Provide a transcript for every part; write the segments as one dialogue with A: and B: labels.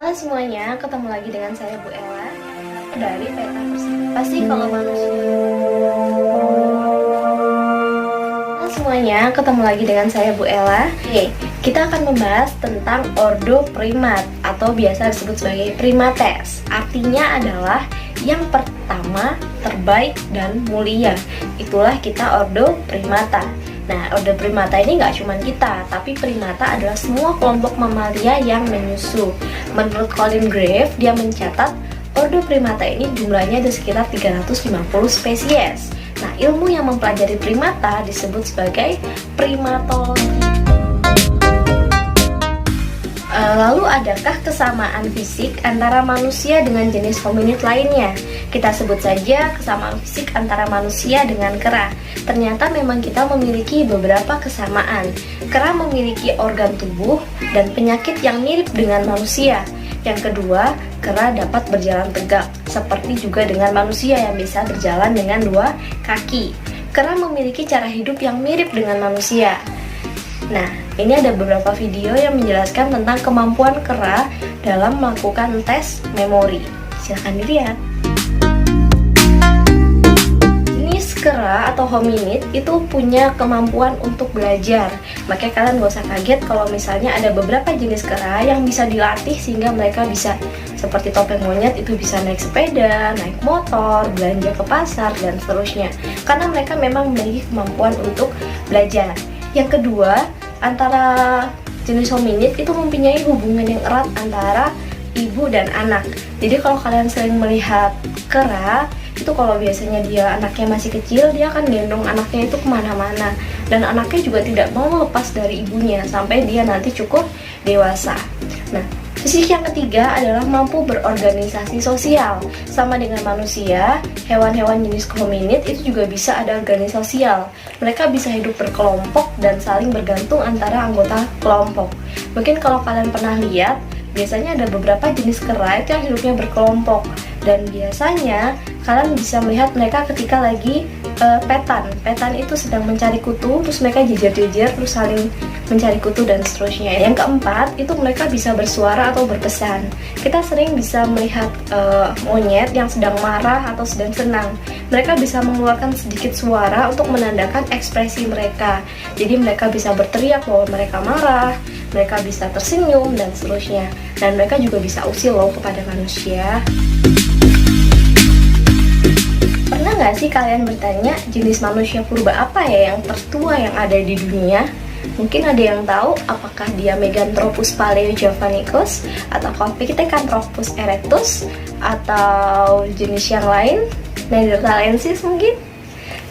A: Halo semuanya, ketemu lagi dengan saya Bu Ella dari Peta Perspektif kalau manusia. Halo semuanya, ketemu lagi dengan saya Bu Ella. Oke, kita akan membahas tentang ordo primat atau biasa disebut sebagai primates. Artinya adalah yang pertama, terbaik dan mulia. Itulah kita ordo primata. Nah, ordo primata ini nggak cuma kita, tapi primata adalah semua kelompok mamalia yang menyusu. Menurut Colin Grave, dia mencatat ordo primata ini jumlahnya ada sekitar 350 spesies. Nah, ilmu yang mempelajari primata disebut sebagai primatologi. Lalu adakah kesamaan fisik antara manusia dengan jenis hominid lainnya? Kita sebut saja kesamaan fisik antara manusia dengan kera. Ternyata memang kita memiliki beberapa kesamaan. Kera memiliki organ tubuh dan penyakit yang mirip dengan manusia. Yang kedua, kera dapat berjalan tegak, seperti juga dengan manusia yang bisa berjalan dengan dua kaki. Kera memiliki cara hidup yang mirip dengan manusia. Nah, ini ada beberapa video yang menjelaskan tentang kemampuan kera dalam melakukan tes memori. Silahkan dilihat. Jenis kera atau hominid itu punya kemampuan untuk belajar. Makanya kalian gak usah kaget kalau misalnya ada beberapa jenis kera yang bisa dilatih sehingga mereka bisa seperti topeng monyet itu bisa naik sepeda, naik motor, belanja ke pasar, dan seterusnya. Karena mereka memang memiliki kemampuan untuk belajar. Yang kedua, antara jenis hominid itu mempunyai hubungan yang erat antara ibu dan anak. Jadi kalau kalian sering melihat kera, itu kalau biasanya dia anaknya masih kecil, dia akan gendong anaknya itu kemana-mana. Dan anaknya juga tidak mau lepas dari ibunya sampai dia nanti cukup dewasa. Nah, sisi yang ketiga adalah mampu berorganisasi sosial. Sama dengan manusia, hewan-hewan jenis hominid itu juga bisa ada organisasi sosial. Mereka bisa hidup berkelompok dan saling bergantung antara anggota kelompok. Mungkin kalau kalian pernah lihat, biasanya ada beberapa jenis kera itu yang hidupnya berkelompok. Dan biasanya kalian bisa melihat mereka ketika lagi petan. Petan itu sedang mencari kutu, terus mereka jejer-jejer, terus saling mencari kutu dan seterusnya. Yang keempat, itu mereka bisa bersuara atau berpesan. Kita sering bisa melihat monyet yang sedang marah atau sedang senang. Mereka bisa mengeluarkan sedikit suara untuk menandakan ekspresi mereka. Jadi mereka bisa berteriak bahwa mereka marah, mereka bisa tersenyum dan seterusnya. Dan mereka juga bisa usil loh kepada manusia. Pernah nggak sih kalian bertanya jenis manusia purba apa ya yang tertua yang ada di dunia? Mungkin ada yang tahu apakah dia Meganthropus paleojavanicus atau Pithecanthropus erectus atau jenis yang lain, Neanderthalensis mungkin?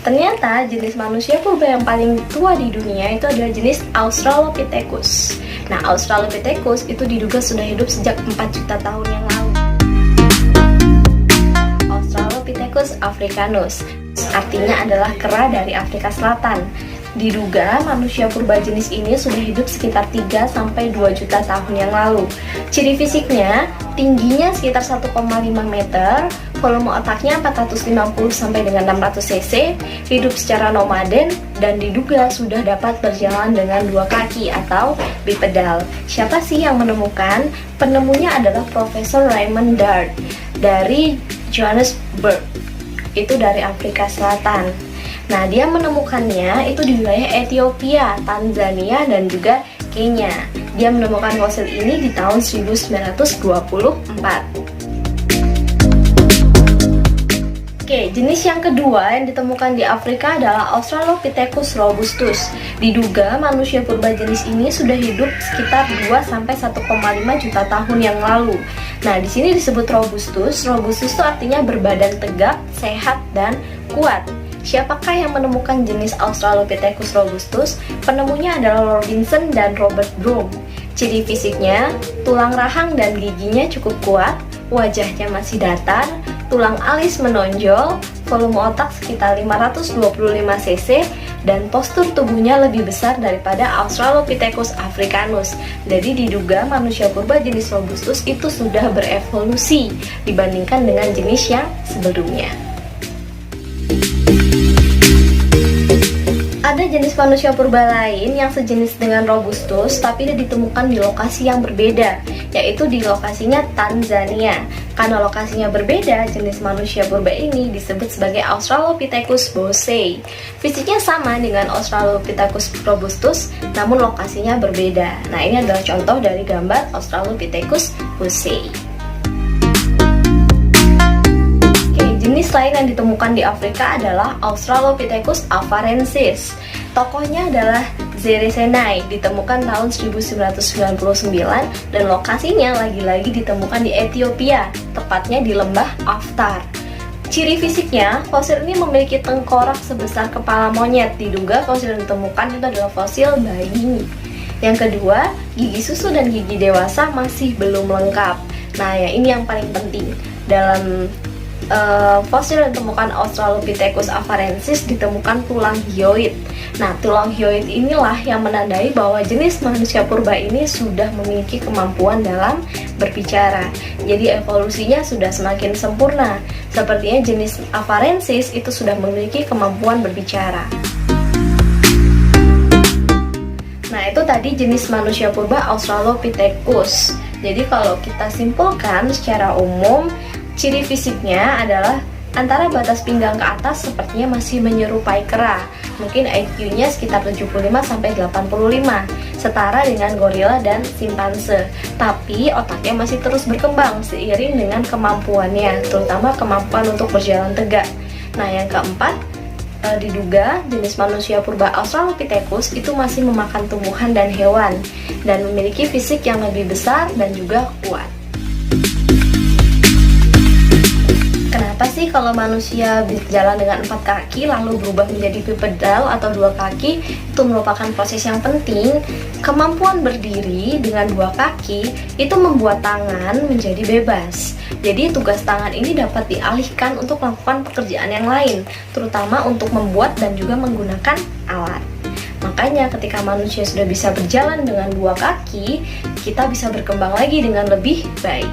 A: Ternyata jenis manusia purba yang paling tua di dunia itu adalah jenis Australopithecus. Nah, Australopithecus itu diduga sudah hidup sejak 4 juta tahun yang lalu. Australopithecus africanus artinya adalah kera dari Afrika Selatan. Diduga manusia purba jenis ini sudah hidup sekitar 3-2 juta tahun yang lalu. Ciri fisiknya, tingginya sekitar 1,5 meter, volume otaknya 450 sampai dengan 600 cc, hidup secara nomaden, dan diduga sudah dapat berjalan dengan dua kaki atau bipedal. Siapa sih yang menemukan? Penemunya adalah Profesor Raymond Dart dari Johannesburg, itu dari Afrika Selatan. Nah, dia menemukannya itu di wilayah Ethiopia, Tanzania, dan juga Kenya. Dia menemukan fosil ini di tahun 1924. Oke, jenis yang kedua yang ditemukan di Afrika adalah Australopithecus robustus. Diduga manusia purba jenis ini sudah hidup sekitar 2-1,5 juta tahun yang lalu. Nah, di sini disebut robustus. Robustus itu artinya berbadan tegak, sehat, dan kuat. Siapakah yang menemukan jenis Australopithecus robustus? Penemunya adalah Robinson dan Robert Broom. Ciri fisiknya, tulang rahang dan giginya cukup kuat, wajahnya masih datar, tulang alis menonjol, volume otak sekitar 525 cc, dan postur tubuhnya lebih besar daripada Australopithecus africanus. Jadi diduga manusia purba jenis robustus itu sudah berevolusi dibandingkan dengan jenis yang sebelumnya. Ada jenis manusia purba lain yang sejenis dengan Robustus tapi dia ditemukan di lokasi yang berbeda, yaitu di lokasinya Tanzania. Karena lokasinya berbeda, jenis manusia purba ini disebut sebagai Australopithecus boisei. Fisiknya sama dengan Australopithecus robustus, namun lokasinya berbeda. Nah, ini adalah contoh dari gambar Australopithecus boisei. Jenis lain yang ditemukan di Afrika adalah Australopithecus afarensis. Tokohnya adalah Zeresenai, ditemukan tahun 1999 dan lokasinya lagi-lagi ditemukan di Ethiopia, tepatnya di lembah Aftar. Ciri fisiknya, fosil ini memiliki tengkorak sebesar kepala monyet. Diduga fosil yang ditemukan itu adalah fosil bayi. Yang kedua, gigi susu dan gigi dewasa masih belum lengkap. Nah, ya ini yang paling penting. Dalam fosil yang ditemukan Australopithecus afarensis ditemukan tulang hyoid. Nah, tulang hyoid inilah yang menandai bahwa jenis manusia purba ini sudah memiliki kemampuan dalam berbicara. Jadi evolusinya sudah semakin sempurna. Sepertinya jenis afarensis itu sudah memiliki kemampuan berbicara. Nah, itu tadi jenis manusia purba Australopithecus. Jadi kalau kita simpulkan secara umum, ciri fisiknya adalah antara batas pinggang ke atas sepertinya masih menyerupai kera. Mungkin IQ-nya sekitar 75-85, setara dengan gorila dan simpanse. Tapi otaknya masih terus berkembang seiring dengan kemampuannya, terutama kemampuan untuk berjalan tegak. Nah, yang keempat, diduga jenis manusia purba Australopithecus itu masih memakan tumbuhan dan hewan dan memiliki fisik yang lebih besar dan juga kuat. Kenapa sih kalau manusia berjalan dengan 4 kaki lalu berubah menjadi bipedal atau 2 kaki? Itu merupakan proses yang penting. Kemampuan berdiri dengan 2 kaki itu membuat tangan menjadi bebas. Jadi tugas tangan ini dapat dialihkan untuk melakukan pekerjaan yang lain, terutama untuk membuat dan juga menggunakan alat. Makanya ketika manusia sudah bisa berjalan dengan 2 kaki, kita bisa berkembang lagi dengan lebih baik.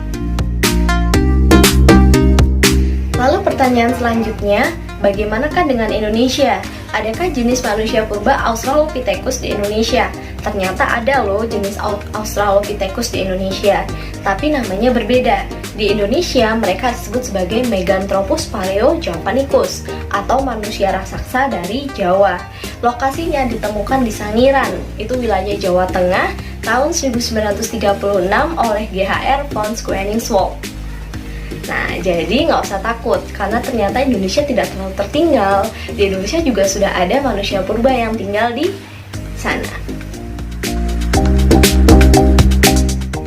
A: Lalu pertanyaan selanjutnya, bagaimanakah dengan Indonesia? Adakah jenis manusia purba Australopithecus di Indonesia? Ternyata ada loh jenis Australopithecus di Indonesia, tapi namanya berbeda. Di Indonesia mereka disebut sebagai Meganthropus paleojavanicus atau manusia raksasa dari Jawa. Lokasinya ditemukan di Sangiran, itu wilayah Jawa Tengah, tahun 1936 oleh GHR von Koenigswald. Nah, jadi nggak usah takut, karena ternyata Indonesia tidak terlalu tertinggal. Di Indonesia juga sudah ada manusia purba yang tinggal di sana.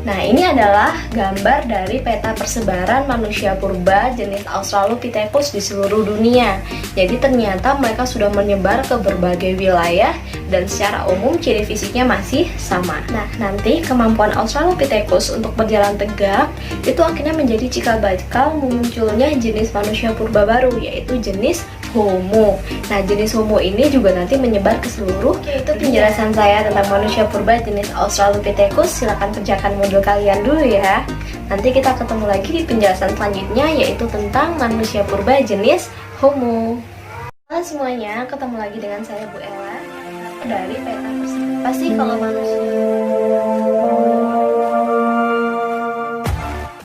A: Nah, ini adalah gambar dari peta persebaran manusia purba jenis Australopithecus di seluruh dunia. Jadi ternyata mereka sudah menyebar ke berbagai wilayah dan secara umum ciri fisiknya masih sama. Nah, nanti kemampuan Australopithecus untuk berjalan tegak itu akhirnya menjadi cikal bakal munculnya jenis manusia purba baru, yaitu jenis Homo. Nah, jenis Homo ini juga nanti menyebar ke seluruh. Itu penjelasan saya tentang manusia purba jenis Australopithecus. Silakan kerjakan modul kalian dulu ya. Nanti kita ketemu lagi di penjelasan selanjutnya, yaitu tentang manusia purba jenis Homo. Halo semuanya, ketemu lagi dengan saya Bu Ella dari peta persebaran. Pasti kalau manusia